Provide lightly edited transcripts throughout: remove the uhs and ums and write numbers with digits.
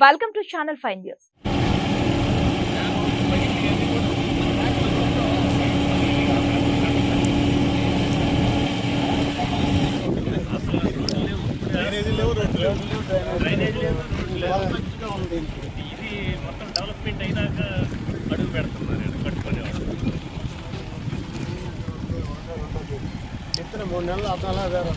Welcome to Channel 5 News. మొత్తం development అయినాక అడుగు పెడుతున్నారు కట్టుకునేవాడు. ఇతర 3 నెలలు అతలా వేరే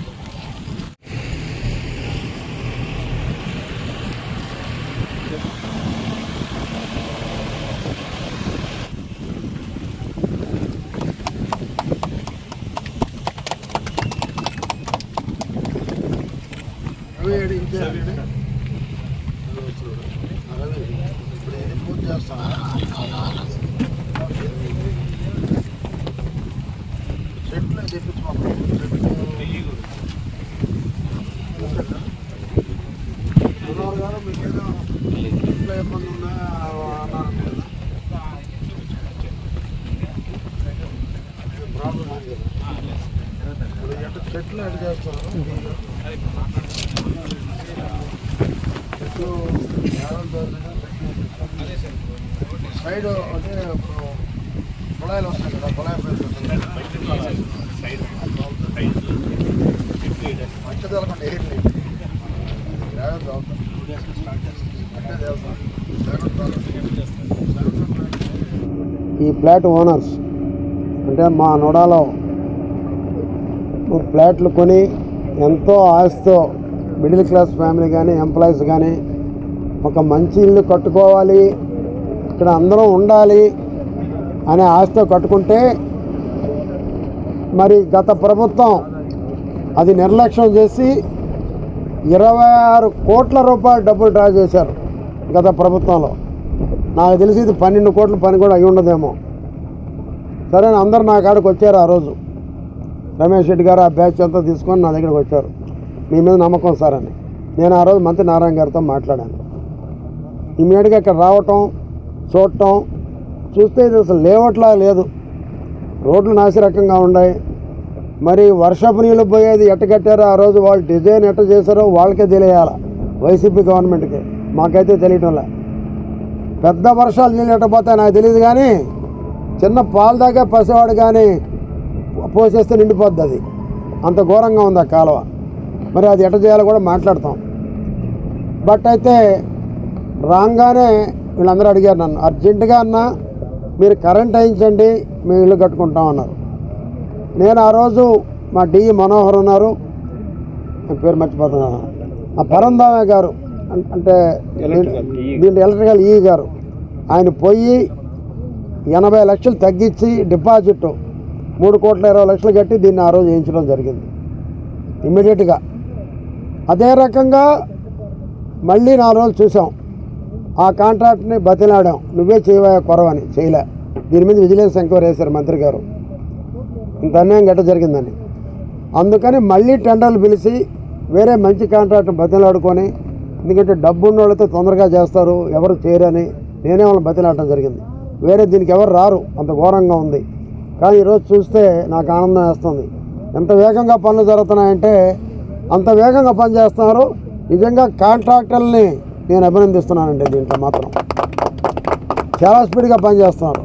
చెట్లు తెప్పించుకోవాలి మీకు ఏదో ఇంట్లో ఇబ్బంది ఉన్నా అన్నారు కదా ప్రాబ్లం లేదు కదా చెట్లు ఎటు చేస్తారు చెట్లు సైడ్ అంటే కుళాయిలు వస్తాయి కదా కుళాయి మంచి తెలకండి ఏంటి ఈ ఫ్లాట్ ఓనర్స్ అంటే మా నోడాలో ఫ్లాట్లు కొని ఎంతో ఆశతో మిడిల్ క్లాస్ ఫ్యామిలీ కానీ ఎంప్లాయీస్ కానీ ఒక మంచి ఇల్లు కట్టుకోవాలి ఇక్కడ అందరం ఉండాలి అనే ఆశతో కట్టుకుంటే మరి గత ప్రభుత్వం అది నిర్లక్ష్యం చేసి 26 కోట్ల రూపాయలు డబ్బులు డ్రా చేశారు గత ప్రభుత్వంలో. నాకు తెలిసి ఇది 12 కోట్ల పని కూడా అయి ఉండదేమో. సరే అందరు నా కాడికి వచ్చారు ఆ రోజు. రమేష్ రెడ్డి గారు ఆ బ్యాచ్ అంతా తీసుకొని నా దగ్గరికి వచ్చారు. మీ మీద నమ్మకం సార్ అని. నేను ఆ రోజు మంత్రి నారాయణ గారితో మాట్లాడాను. ఇమ్మీడియట్గా ఇక్కడ రావటం చూడటం చూస్తే ఇది అసలు లేవట్లా లేదు. రోడ్లు నాసిరకంగా ఉన్నాయి. మరి వర్షపు నీళ్ళు పోయేది ఎట్ట కట్టారో ఆ రోజు వాళ్ళు డిజైన్ ఎట్ట చేశారో వాళ్ళకే తెలియాలి, వైసీపీ గవర్నమెంట్కి. మాకైతే తెలియటంలే. పెద్ద వర్షాలు నీళ్ళు ఎట్టపోతాయి నాకు తెలియదు, కానీ చిన్న పాలు దాకా పసివాడు కానీ పోసేస్తే నిండిపోద్ది. అది అంత ఘోరంగా ఉంది ఆ కాలువ. మరి అది ఎట్ట చేయాలో కూడా మాట్లాడతాం. బట్ అయితే రాగానే వీళ్ళందరూ అడిగారు నన్ను, అర్జెంటుగా అన్నా మీరు కరెంట్ వేయించండి మేము ఇల్లు కట్టుకుంటాం అన్నారు. నేను ఆ రోజు మా డిఈ మనోహర్ ఉన్నారు, పేరు మర్చిపోతున్నాను, ఆ పరంధామే గారు అంటే దీంట్లో ఎలక్ట్రికల్ ఈ గారు, ఆయన పోయి 80 లక్షలు తగ్గించి డిపాజిట్ 3,20,00,000 కట్టి దీన్ని ఆ రోజు వేయించడం జరిగింది ఇమ్మీడియట్గా. అదే రకంగా మళ్ళీ 4 రోజులు చూసాం. ఆ కాంట్రాక్ట్ని బతిలాడాం, నువ్వే చేయవా కొరవని. చేయలే. దీని మీద విజిలెన్స్ ఎంక్వైరీ వేశారు మంత్రి గారు, ఇంత అన్యాయం గట్ట జరిగిందని. అందుకని మళ్ళీ టెండర్లు పిలిచి వేరే మంచి కాంట్రాక్ట్ని బతిలాడుకొని, ఎందుకంటే డబ్బు ఉన్న వాళ్ళతో తొందరగా చేస్తారు, ఎవరు చేయరని నేనే వాళ్ళని బతిలాడటం జరిగింది. వేరే దీనికి ఎవరు రారు, అంత ఘోరంగా ఉంది. కానీ ఈరోజు చూస్తే నాకు ఆనందం వేస్తుంది. ఎంత వేగంగా పనులు జరుగుతున్నాయంటే అంత వేగంగా పని చేస్తున్నారు. నిజంగా కాంట్రాక్టర్లని నేను అభినందిస్తున్నానండి. దీంట్లో మాత్రం చాలా స్పీడ్గా పనిచేస్తున్నారు.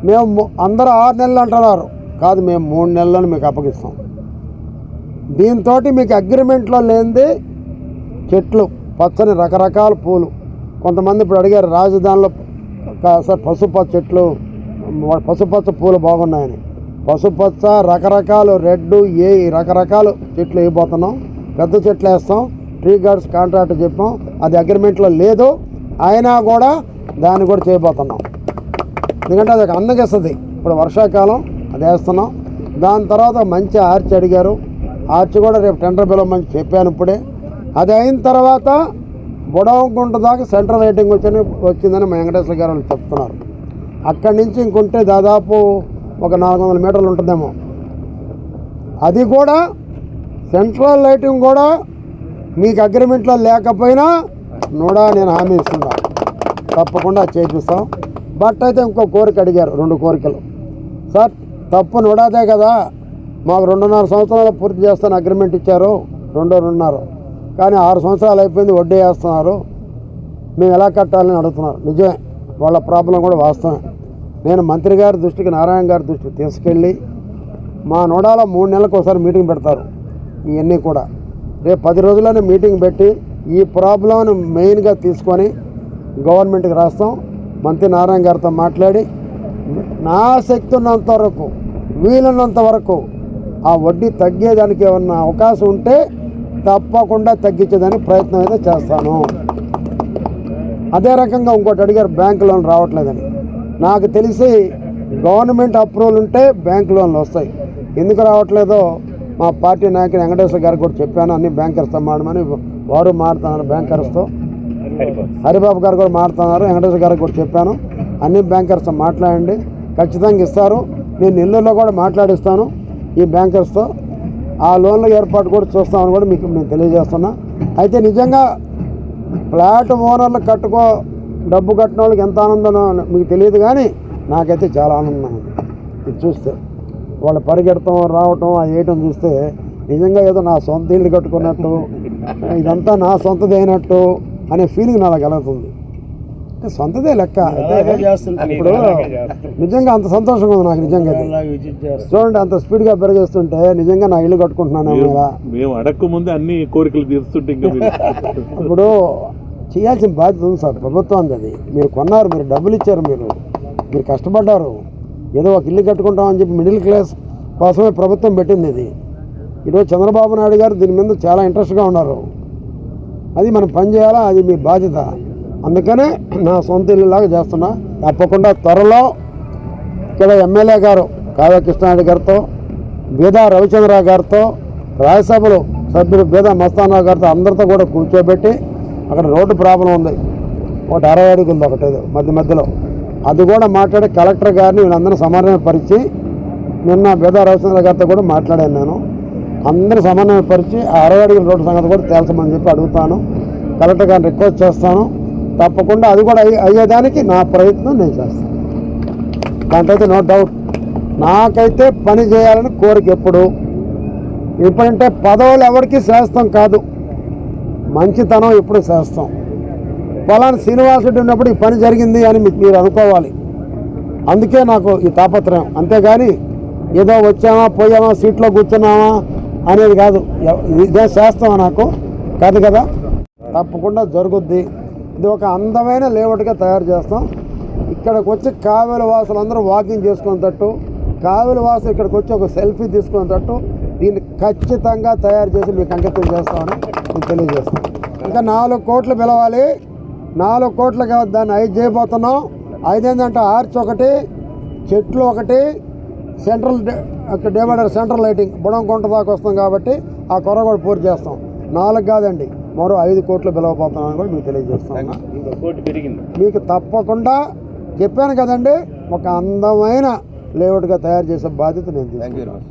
మేము అందరూ 6 నెలలు అంటున్నారు, కాదు మేము 3 నెలలను మీకు అప్పగిస్తాం. దీంతో మీకు అగ్రిమెంట్లో లేనిది చెట్లు, పచ్చని రకరకాల పూలు. కొంతమంది ఇప్పుడు అడిగారు రాజధానిలో పసుపచ్చ చెట్లు, పసుపచ్చ పూలు బాగున్నాయని. పసుపచ్చ రకరకాలు రెడ్ ఏ రకరకాలు చెట్లు వేయబోతున్నాం. పెద్ద చెట్లు వేస్తాం. ట్రీ గార్డ్స్ కాంట్రాక్ట్ చెప్పాం, అది అగ్రిమెంట్లో లేదు, అయినా కూడా దాన్ని కూడా చేయబోతున్నాం. ఎందుకంటే అది ఒక అందగిస్తుంది. ఇప్పుడు వర్షాకాలం అది వేస్తున్నాం. దాని తర్వాత మంచి ఆర్చ్ అడిగారు, ఆర్చ్ కూడా రేపు టెండర్ పిలవమని చెప్పాను ఇప్పుడే. అది అయిన తర్వాత బుడవకుంట దాకా సెంట్రల్ రేటింగ్ వచ్చిందని మా వెంకటేశ్వర గారు వాళ్ళు చెప్తున్నారు. అక్కడి నుంచి ఇంకొంటే దాదాపు ఒక 400 మీటర్లు ఉంటుందేమో. అది కూడా సెంట్రల్ లైటింగ్ కూడా మీకు అగ్రిమెంట్లో లేకపోయినా నోడా నేను హామీ ఇస్తున్నా, తప్పకుండా చేపిస్తాం. బట్ అయితే ఇంకో కోరిక అడిగారు, 2 కోరికలు. సార్ తప్పు నోడాదే కదా, మాకు 2.5 సంవత్సరాలు పూర్తి చేస్తాను అగ్రిమెంట్ ఇచ్చారు, 2.5 కానీ 6 సంవత్సరాలు అయిపోయింది, వడ్డీ వేస్తున్నారు. మేము ఎలా కట్టాలని అడుగుతున్నారు. నిజమే, వాళ్ళ ప్రాబ్లం కూడా వాస్తవమే. నేను మంత్రి గారి దృష్టికి, నారాయణ గారి దృష్టికి తీసుకెళ్ళి మా నోడాలో 3 నెలలకు ఒకసారి మీటింగ్ పెడతారు. ఇవన్నీ కూడా రేపు 10 రోజుల్లోనే మీటింగ్ పెట్టి ఈ ప్రాబ్లంను మెయిన్గా తీసుకొని గవర్నమెంట్కి రాస్తాం. మంత్రి నారాయణ గారితో మాట్లాడి నా శక్తి ఉన్నంత వరకు, వీలున్నంత వరకు ఆ వడ్డీ తగ్గేదానికి ఏమన్నా అవకాశం ఉంటే తప్పకుండా తగ్గించేదానికి ప్రయత్నం అయితే చేస్తాను. అదే రకంగా ఇంకోటి అడిగారు, బ్యాంక్ లోన్ రావట్లేదని. నాకు తెలిసి గవర్నమెంట్ అప్రూవల్ ఉంటే బ్యాంక్ లోన్లు వస్తాయి. ఎందుకు రావట్లేదో మా పార్టీ నాయకుడు వెంకటేశ్వర గారికి కూడా చెప్పాను. అన్ని బ్యాంకర్స్తో మాడమని, వారు మాడుతున్నారు బ్యాంకర్స్తో. హరిబాబు గారు కూడా మాడుతున్నారు. వెంకటేశ్వర గారికి కూడా చెప్పాను, అన్ని బ్యాంకర్స్తో మాట్లాడండి, ఖచ్చితంగా ఇస్తారు. నేను నెల్లూరులో కూడా మాట్లాడిస్తాను ఈ బ్యాంకర్స్తో. ఆ లోన్ల ఏర్పాటు కూడా చూస్తామని కూడా మీకు నేను తెలియజేస్తున్నా. అయితే నిజంగా ఫ్లాట్ ఓనర్లు డబ్బు కట్టిన వాళ్ళకి ఎంత ఆనందం మీకు తెలియదు, కానీ నాకైతే చాలా ఆనందం ఉంది. ఇది చూస్తే వాళ్ళు పరిగెడతాం, రావటం, అది వేయటం చూస్తే నిజంగా ఏదో నా సొంత ఇల్లు కట్టుకున్నట్టు, ఇదంతా నా సొంతది అయినట్టు అనే ఫీలింగ్ నాకు కలుగుతుంది. సొంతదే లెక్క. ఇప్పుడు నిజంగా అంత సంతోషంగా ఉంది నాకు. నిజంగా చూడండి, అంత స్పీడ్గా పెరిగేస్తుంటే నిజంగా నా ఇల్లు కట్టుకుంటున్నాను. మేము అడగక ముందే అన్ని కోరికలు తీరుస్తుంటే ఇప్పుడు చేయాల్సిన బాధ్యత ఉంది సార్, ప్రభుత్వం అది. మీరు కొన్నారు, మీరు డబ్బులు ఇచ్చారు, మీరు కష్టపడ్డారు. ఏదో ఒక ఇల్లు కట్టుకుంటామని చెప్పి మిడిల్ క్లాస్ కోసమే ప్రభుత్వం పెట్టింది ఇది. ఈరోజు చంద్రబాబు నాయుడు గారు దీని మీద చాలా ఇంట్రెస్ట్గా ఉన్నారు. అది మనం పని చేయాలా, అది మీ బాధ్యత. అందుకనే నా సొంత ఇల్లులాగా చేస్తున్నా. తప్పకుండా త్వరలో ఇక్కడ ఎమ్మెల్యే గారు కావ్య కృష్ణారెడ్డి గారితో, బీదా రవిచంద్ర గారితో, రాజ్యసభలో సభ్యులు బీదా మస్తానరావు గారితో అందరితో కూడా కూర్చోబెట్టి, అక్కడ రోడ్డు ప్రాబ్లం ఉంది, ఒకటి 60 అడుగుంది, ఒకటి మధ్యలో, అది కూడా మాట్లాడి కలెక్టర్ గారిని వీళ్ళందరినీ సమన్వయపరిచి, నిన్న బీదా రవిచంద్ర గారితో కూడా మాట్లాడాను. నేను అందరినీ సమన్వయపరిచి ఆ 60 అడుగుల రోడ్డు సంగతి కూడా తేల్చమని చెప్పి అడుగుతాను. కలెక్టర్ గారిని రిక్వెస్ట్ చేస్తాను. తప్పకుండా అది కూడా అయ్యేదానికి నా ప్రయత్నం నేను చేస్తాను. దాంట్లో నో డౌట్. నాకైతే పని చేయాలని కోరిక ఎప్పుడంటే పదవులు ఎవరికి శాస్త్రం కాదు, మంచితనం ఎప్పుడు శాస్త్రం. పలానా శ్రీనివాసుడు ఉన్నప్పుడు ఈ పని జరిగింది అని మీరు అనుకోవాలి. అందుకే నాకు ఈ తాపత్రయం. అంతేగాని ఏదో వచ్చామా, పోయామా, సీట్లో కూర్చున్నామా అనేది కాదు. ఇదే శాస్త్రం నాకు కాదు కదా. తప్పకుండా జరుగుద్ది. ఇది ఒక అందమైన లేఅవుట్గా తయారు చేస్తాం. ఇక్కడికి వచ్చి కావేల వాసులు అందరూ వాకింగ్ చేసుకునేటట్టు, కావేల వాసులు ఇక్కడికి వచ్చి ఒక సెల్ఫీ తీసుకునేటట్టు దీన్ని ఖచ్చితంగా తయారు చేసి మీకు అంకితం చేస్తామని నేను తెలియజేస్తాను. ఇంకా 4 కోట్లు పిలవాలి. 4 కోట్లుగా దాన్ని 5 చేయబోతున్నాం. 5 ఏంటంటే ఆర్చ్ ఒకటి, చెట్లు ఒకటి, సెంట్రల్ డివైడర్, సెంట్రల్ లైటింగ్ బుడంకొంట దాకా వస్తాం కాబట్టి ఆ కొర కూడా పూర్తి చేస్తాం. 4 కాదండి, మరో 5 కోట్లు పిలవబోతున్నామని కూడా మీకు తెలియజేస్తాను. మీకు తప్పకుండా చెప్పాను కదండి, ఒక అందమైన లేఅవుట్గా తయారు చేసే బాధ్యత నేను తీసుకుంటాను.